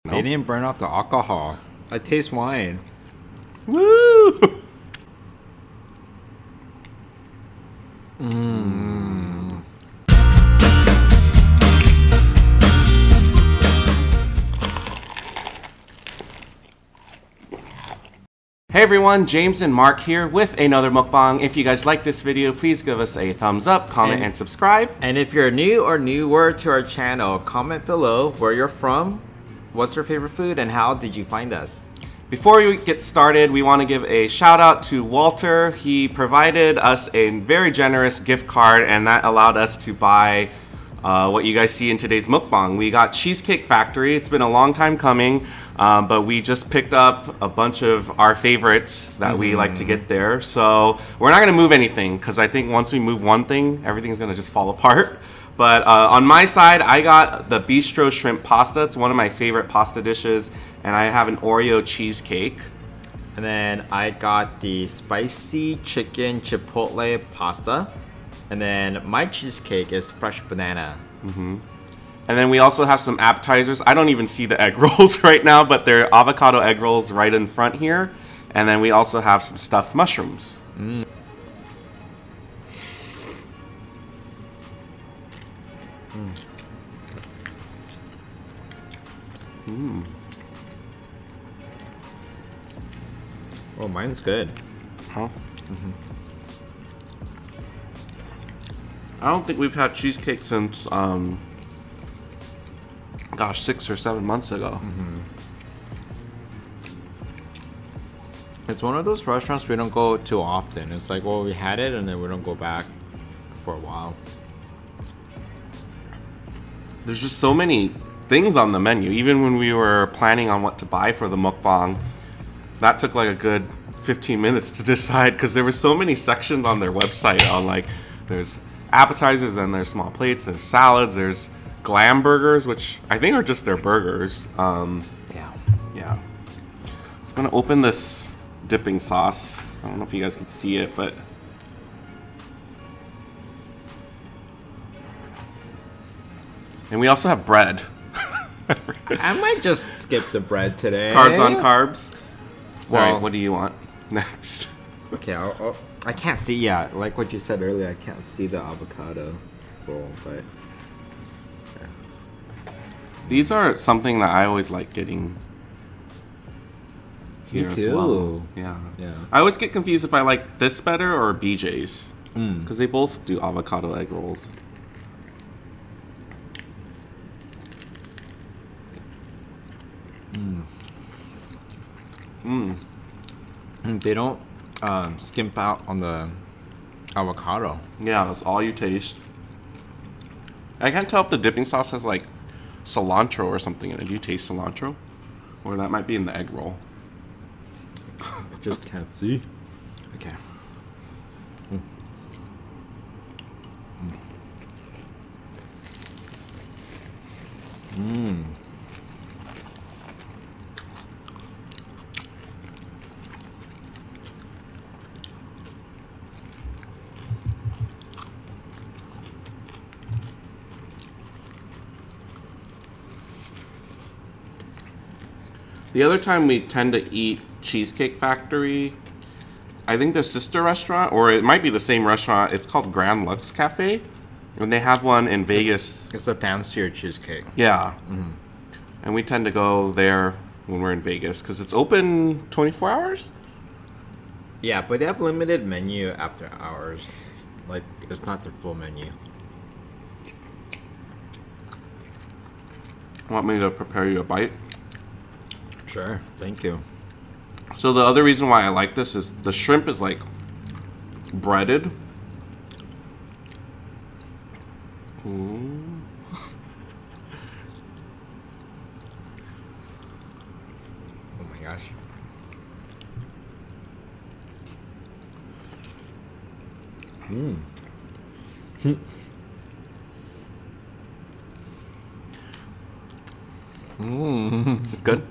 They didn't burn off the alcohol. I taste wine. Woo! Hey everyone, James and Mark here with another mukbang. If you guys like this video, please give us a thumbs up, comment, and subscribe. And if you're new or newer to our channel, comment below where you're from, what's your favorite food, and how did you find us? Before we get started, we want to give a shout out to Walter. He provided us a very generous gift card, and that allowed us to buy what you guys see in today's mukbang. We got Cheesecake Factory. It's been a long time coming, but we just picked up a bunch of our favorites that we like to get there. So we're not going to move anything, because I think once we move one thing, everything's going to just fall apart. But on my side, I got the Bistro Shrimp Pasta. It's one of my favorite pasta dishes, and I have an Oreo cheesecake. And then I got the spicy chicken chipotle pasta. And then my cheesecake is fresh banana. And then we also have some appetizers. I don't even see the egg rolls right now, but they're avocado egg rolls right in front here. And then we also have some stuffed mushrooms. Oh, mine's good. Huh? I don't think we've had cheesecake since, gosh, 6 or 7 months ago. It's one of those restaurants we don't go too often. It's like, well, we had it and then we don't go back for a while. There's just so many things on the menu. Even when we were planning on what to buy for the mukbang, that took like a good 15 minutes to decide, because there were so many sections on their website on, like, there's appetizers, then there's small plates, there's salads, there's glam burgers, which I think are just their burgers. Yeah. I'm gonna open this dipping sauce. I don't know if you guys can see it, but and we also have bread. I might just skip the bread today. Carbs on carbs. Well, all right, what do you want next? Okay, I can't see. Yeah, like what you said earlier, I can't see the avocado roll, but These are something that I always like getting here as well. Yeah. I always get confused if I like this better or BJ's, because they both do avocado egg rolls. They don't skimp out on the avocado. Yeah, that's all you taste. I can't tell if the dipping sauce has like cilantro or something in it. Do you taste cilantro? Or that might be in the egg roll. Just can't see. Okay. The other time we tend to eat Cheesecake Factory, I think their sister restaurant, or it might be the same restaurant, it's called Grand Lux Cafe, and they have one in Vegas. It's a fancier cheesecake. Yeah. And we tend to go there when we're in Vegas, because it's open 24 hours? Yeah, but they have limited menu after hours. Like, it's not their full menu. Want me to prepare you a bite? Sure, thank you. So the other reason why I like this is the shrimp is like breaded. Ooh. Oh my gosh. It's good?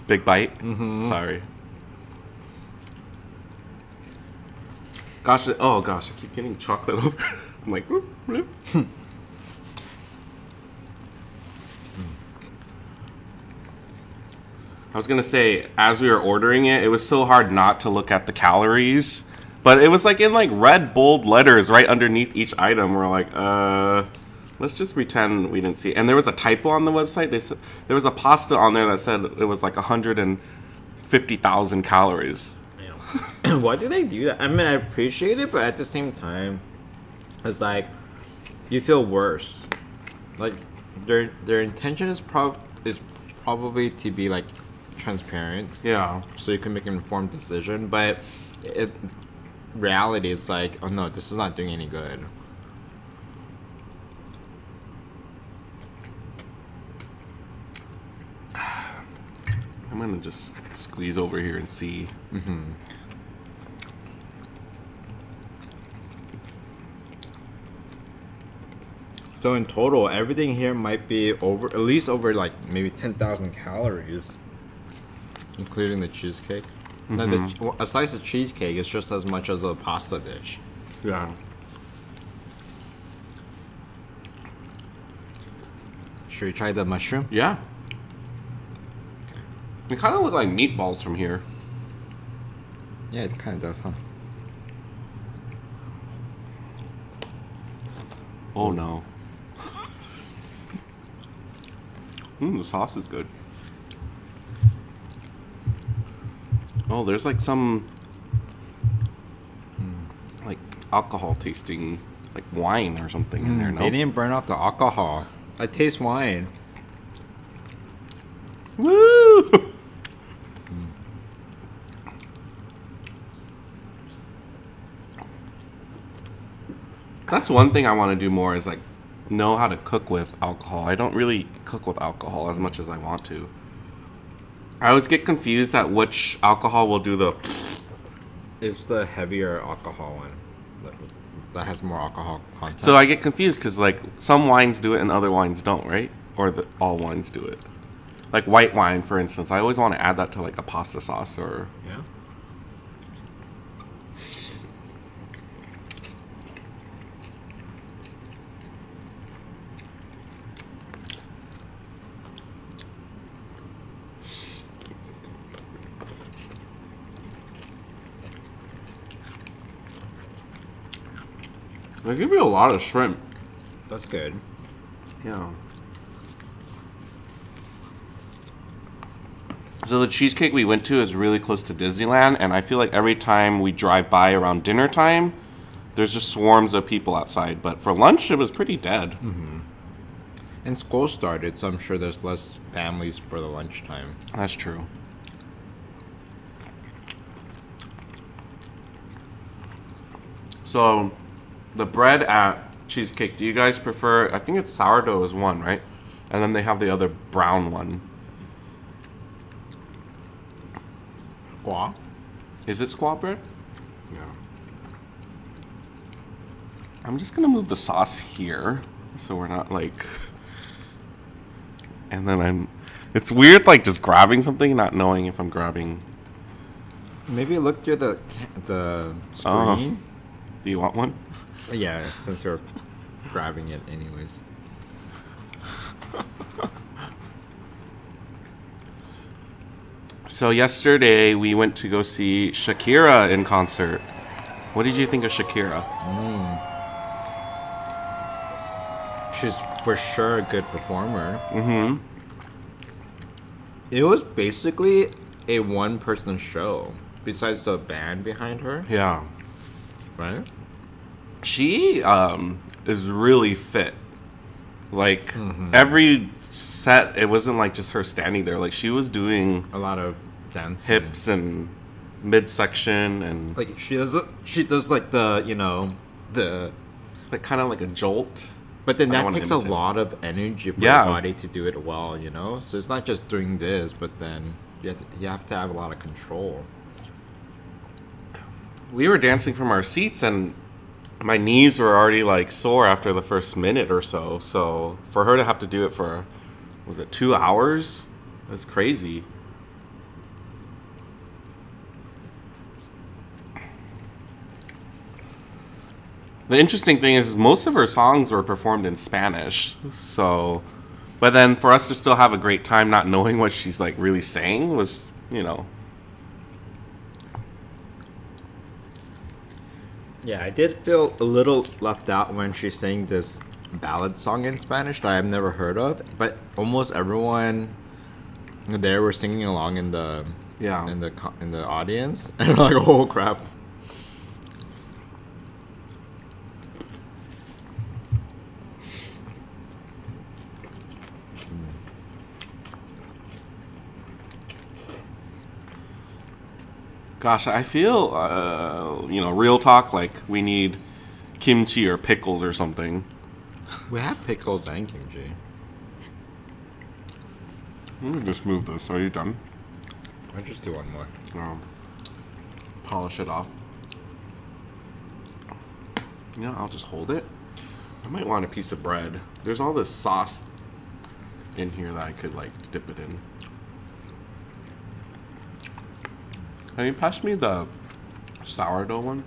Big bite? Sorry. Gosh, oh gosh, I keep getting chocolate over. I'm like, whoop, whoop. I was gonna say, as we were ordering it, it was so hard not to look at the calories. But it was like in like red bold letters right underneath each item. We're like, let's just pretend we didn't see it. And there was a typo on the website. They said there was a pasta on there that said it was like 150,000 calories. Why do they do that? I mean, I appreciate it, but at the same time, it's like you feel worse. Like their intention is probably to be like transparent. Yeah. So you can make an informed decision, but reality is like, oh no, this is not doing any good. I'm gonna just squeeze over here and see. So in total, everything here might be over, at least over like maybe 10,000 calories, including the cheesecake. Now a slice of cheesecake is just as much as a pasta dish. Yeah. Should we try the mushroom? Yeah. They kind of look like meatballs from here. Yeah, it kind of does, huh? Oh no. The sauce is good. Oh, there's like some like alcohol tasting, like wine or something in there. No, They didn't burn off the alcohol. I taste wine. woo! That's one thing I want to do more is like know how to cook with alcohol. I don't really cook with alcohol as much as I want to. I always get confused at which alcohol will do the. It's the heavier alcohol one that has more alcohol content. So I get confused because like some wines do it and other wines don't, right? Or all wines do it. Like white wine, for instance. I always want to add that to like a pasta sauce or. Yeah. They give you a lot of shrimp. That's good. Yeah. So the cheesecake we went to is really close to Disneyland, and I feel like every time we drive by around dinner time, there's just swarms of people outside. But for lunch, it was pretty dead. And school started, so I'm sure there's less families for the lunchtime. That's true. So, the bread at Cheesecake, do you guys prefer, I think it's sourdough is one, right? And then they have the other brown one. Guac? Is it squaw bread? Yeah. I'm just gonna move the sauce here, so we're not like... And then it's weird like just grabbing something, not knowing if I'm grabbing... Maybe look through the screen. Do you want one? Yeah, since you're grabbing it anyways. So yesterday we went to go see Shakira in concert. What did you think of Shakira? She's for sure a good performer. It was basically a one-person show, besides the band behind her, Yeah. right? She is really fit. Like every set, it wasn't like just her standing there. Like she was doing A lot of dance. hips and midsection and Like she does like the, the... it's like kind of like a jolt. But then I don't that wanna takes a imitate. lot of energy for Yeah. the body to do it well, So it's not just doing this, but then you have to have a lot of control. We were dancing from our seats and my knees were already like sore after the first minute or so. So for her to have to do it for, was it 2 hours? That's crazy. The interesting thing is most of her songs were performed in Spanish. So But then for us to still have a great time not knowing what she's like really saying was, you know. Yeah, I did feel a little left out when she sang this ballad song in Spanish that I've never heard of, but almost everyone there were singing along in the in the audience, and I'm like, oh crap. Gosh, I feel, you know, real talk, like we need kimchi or pickles or something. We have pickles and kimchi. Let me just move this. Are you done? I'll just do one more. Polish it off. You know, I'll just hold it. I might want a piece of bread. There's all this sauce in here that I could, like, dip it in. Can you pass me the sourdough one?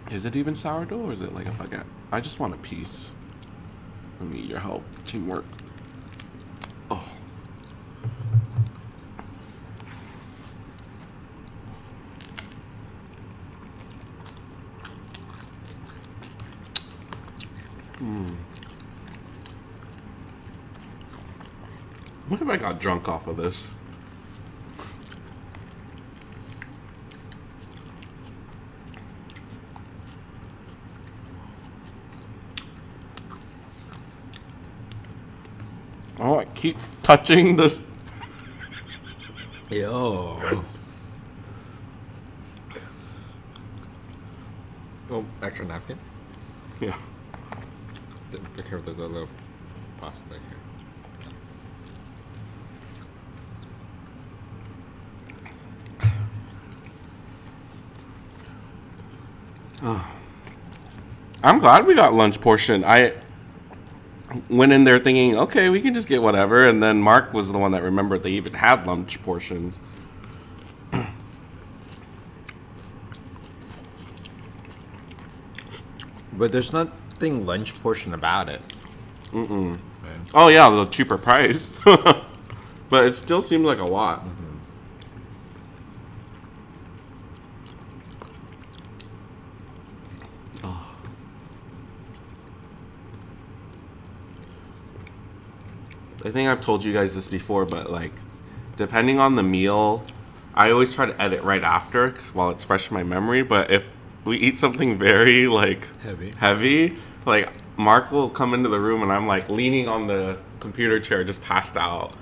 Is it even sourdough or is it like a baguette? I just want a piece. I need your help. Teamwork. Oh. What if I got drunk off of this? Oh, I keep touching this. Yo. Oh, extra napkin? Yeah. Be careful, there's a little pasta here. I'm glad we got lunch portion. I went in there thinking, okay, we can just get whatever, and then Mark was the one that remembered they even had lunch portions. But there's nothing lunch portion about it. Mm-mm. Oh yeah, the cheaper price. But it still seems like a lot. Oh. I think I've told you guys this before, but like, depending on the meal, I always try to edit right after 'cause while it's fresh in my memory. But if we eat something very like heavy, like Mark will come into the room and I'm like leaning on the computer chair, just passed out,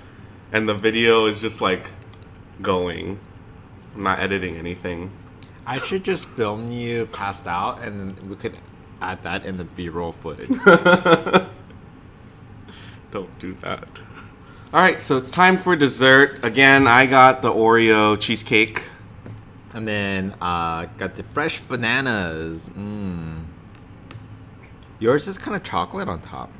and the video is just like going. I'm not editing anything. I should just film you passed out, and we could add that in the B-roll footage. Don't do that. All right, so it's time for dessert. Again, I got the Oreo cheesecake. And then got the fresh bananas. Yours is kind of chocolate on top.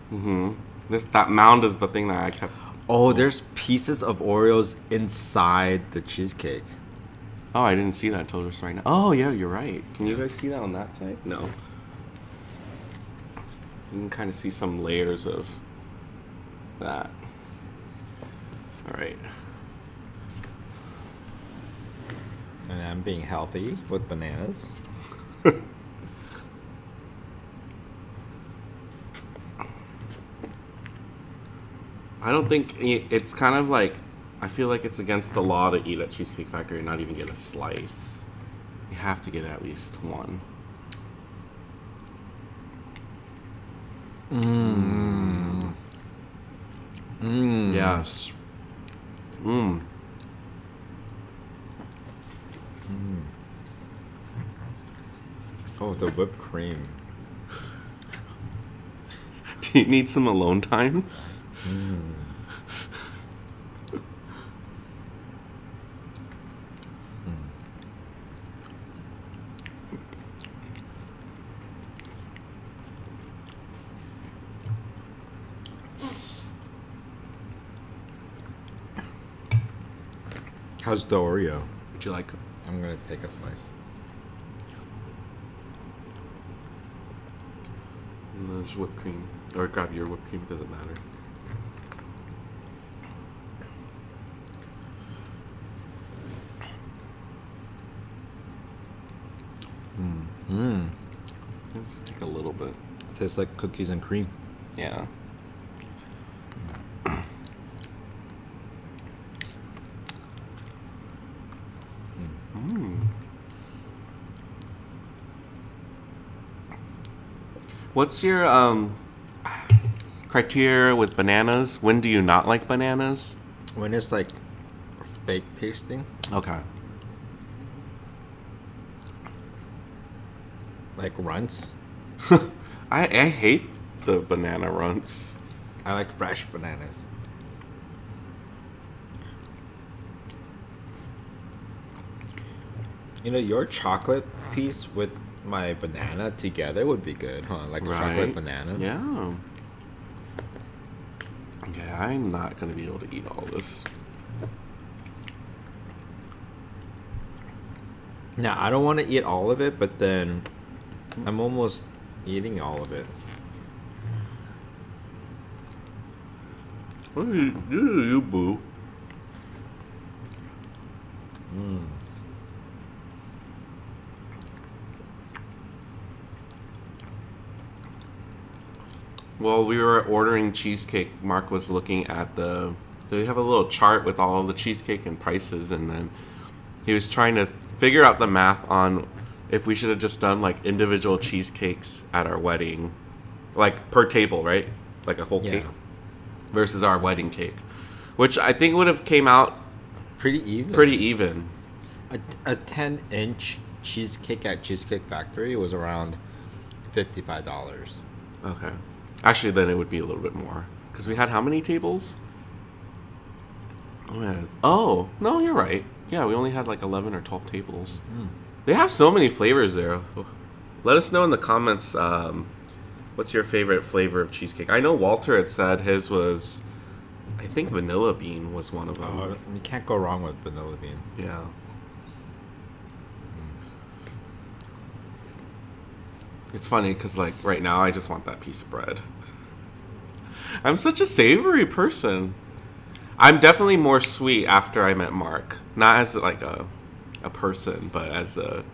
That mound is the thing that I kept. Oh, there's pieces of Oreos inside the cheesecake. Oh, I didn't see that till just right now. Oh, yeah, you're right. Can you guys see that on that side? No. You can kind of see some layers of that. All right. And I'm being healthy with bananas. I don't think it's kind of like, I feel like it's against the law to eat at Cheesecake Factory and not even get a slice. You have to get at least one. Yes. Oh, the whipped cream. Do you need some alone time? How's the Oreo? Would you like? I'm gonna take a slice. And there's whipped cream. Or grab your whipped cream, doesn't matter. Let's take a little bit. Tastes like cookies and cream. Yeah. What's your criteria with bananas? When do you not like bananas? When it's like fake tasting, Okay. like runts. I hate the banana runts. I like fresh bananas. You know, your chocolate piece with my banana together would be good, huh? Like chocolate banana. Yeah. Okay, I'm not gonna be able to eat all this. Now, I don't want to eat all of it, but then I'm almost eating all of it. What are you boo? While we were ordering cheesecake, Mark was looking at they have a little chart with all of the cheesecake and prices, and then he was trying to figure out the math on if we should have just done like individual cheesecakes at our wedding, like per table, right? Like a whole cake versus our wedding cake, which I think would have came out Pretty even. pretty even. A 10-inch cheesecake at Cheesecake Factory was around $55. Okay. Actually, then it would be a little bit more. Because we had how many tables? Oh, no, you're right. Yeah, we only had like 11 or 12 tables. They have so many flavors there. Let us know in the comments what's your favorite flavor of cheesecake. I know Walter had said his was, I think vanilla bean was one of them. You can't go wrong with vanilla bean. Yeah. It's funny because, like, right now I just want that piece of bread. I'm such a savory person. I'm definitely more sweet after I met Mark. Not as, like, a person, but as a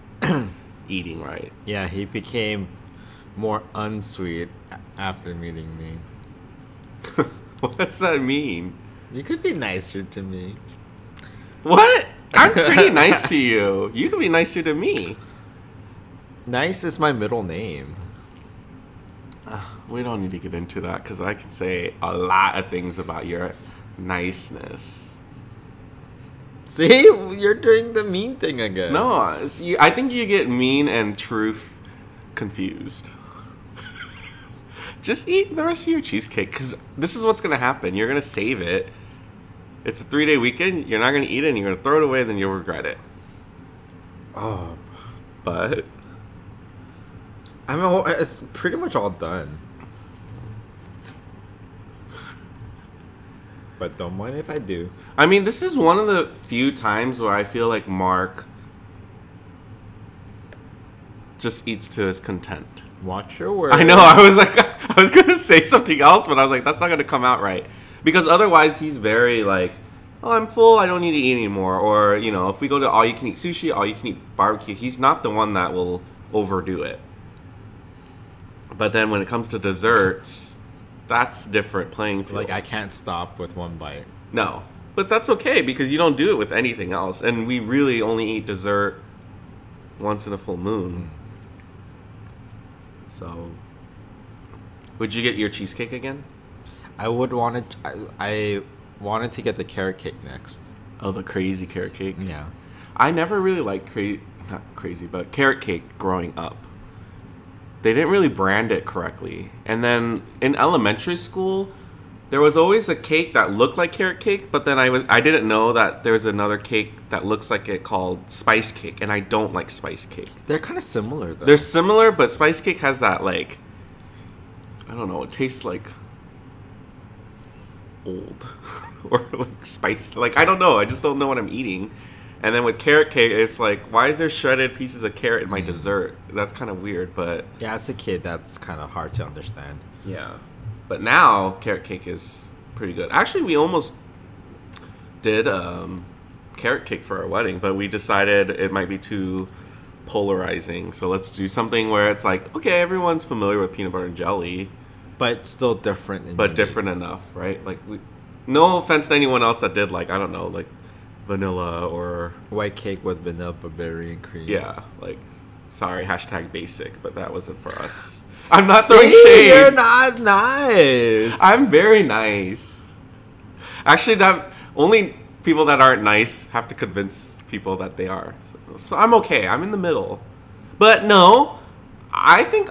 eating right. Yeah, he became more unsweet after meeting me. What does that mean? You could be nicer to me. What? I'm pretty nice to you. You can be nicer to me. Nice is my middle name. We don't need to get into that because I can say a lot of things about your niceness. See? You're doing the mean thing again. No, I think you get mean and truth confused. Just eat the rest of your cheesecake because this is what's going to happen. You're going to save it. It's a 3-day weekend. You're not going to eat it and you're going to throw it away, then you'll regret it. Oh. But it's pretty much all done. But don't mind if I do. I mean, this is one of the few times where I feel like Mark just eats to his content. Watch your words. I know, I was going to say something else, but I was like, that's not going to come out right. Because otherwise he's very like, oh, I'm full, I don't need to eat anymore. Or, you know, if we go to all-you-can-eat sushi, all-you-can-eat barbecue, he's not the one that will overdo it. But then when it comes to desserts, that's different playing field. Like, I can't stop with one bite. No. But that's okay because you don't do it with anything else. And we really only eat dessert once in a full moon. So, would you get your cheesecake again? I wanted to get the carrot cake next. Oh, the crazy carrot cake? Yeah. I never really liked not crazy, but carrot cake growing up. They didn't really brand it correctly. And then in elementary school, there was always a cake that looked like carrot cake, but then I didn't know that there's another cake that looks like it called spice cake, and I don't like spice cake. They're kind of similar, though. They're similar, but spice cake has that, like, I don't know, it tastes like old or like spice. Like, I don't know. I just don't know what I'm eating. And then with carrot cake, it's like, why is there shredded pieces of carrot in my dessert? That's kind of weird, but yeah, as a kid, that's kind of hard to understand. yeah. But now carrot cake is pretty good. Actually, we almost did carrot cake for our wedding, but we decided it might be too polarizing. So let's do something where it's like, okay, everyone's familiar with peanut butter and jelly, but still different. And but unique. different enough, right? Like, no offense to anyone else that did, like, I don't know, like vanilla or White cake with vanilla barbarian cream. yeah, like, sorry, hashtag basic, but that wasn't for us. I'm not throwing See, shade. you're not nice. I'm very nice. Actually, that only people that aren't nice have to convince people that they are. So I'm okay. I'm in the middle. But no, I think,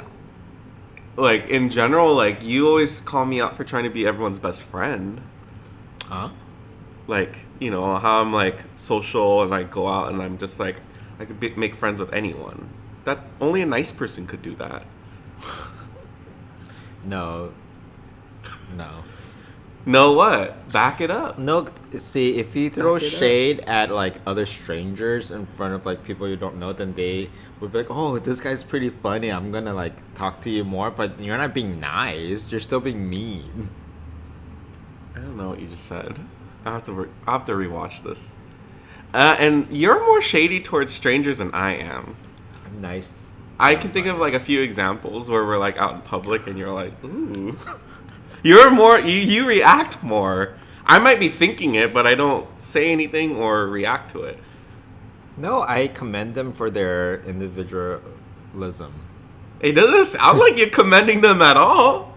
like, in general, like, you always call me out for trying to be everyone's best friend. Huh? Like, you know, how I'm, like, social and I go out and I'm just, like, I could make friends with anyone. That only a nice person could do that. No. No what? Back it up. No, see, if you throw Back it up. shade at like other strangers in front of like people you don't know, then they would be like, "Oh, this guy's pretty funny. I'm gonna like talk to you more." But you're not being nice. You're still being mean. I don't know what you just said. I'll have to rewatch this. And you're more shady towards strangers than I am. I'm nice. I can think of like a few examples where we're like out in public and you're like, ooh. You're more, you react more. I might be thinking it, but I don't say anything or react to it. No, I commend them for their individualism. It doesn't sound like you're commending them at all.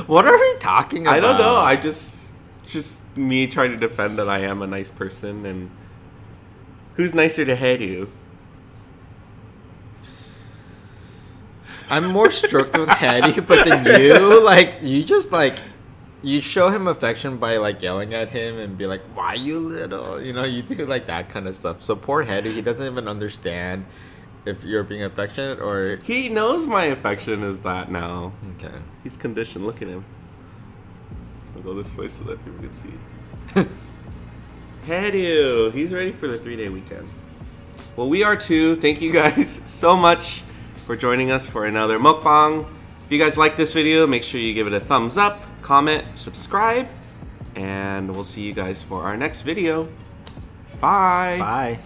What are we talking about? I don't know. I just me trying to defend that I am a nice person, and who's nicer to Heru? I'm more strict with Hattie, but then you, like, you just, like, you show him affection by, like, yelling at him and be like, why you little? You know, you do, like, that kind of stuff. So poor Hattie, he doesn't even understand if you're being affectionate or... He knows my affection is that now. Okay. He's conditioned. Look at him. I'll go this way so that people can see. Heru, he's ready for the 3-day weekend. Well, we are too. Thank you guys so much for joining us for another mukbang. If you guys like this video, make sure you give it a thumbs up, comment, subscribe, and we'll see you guys for our next video. Bye. Bye.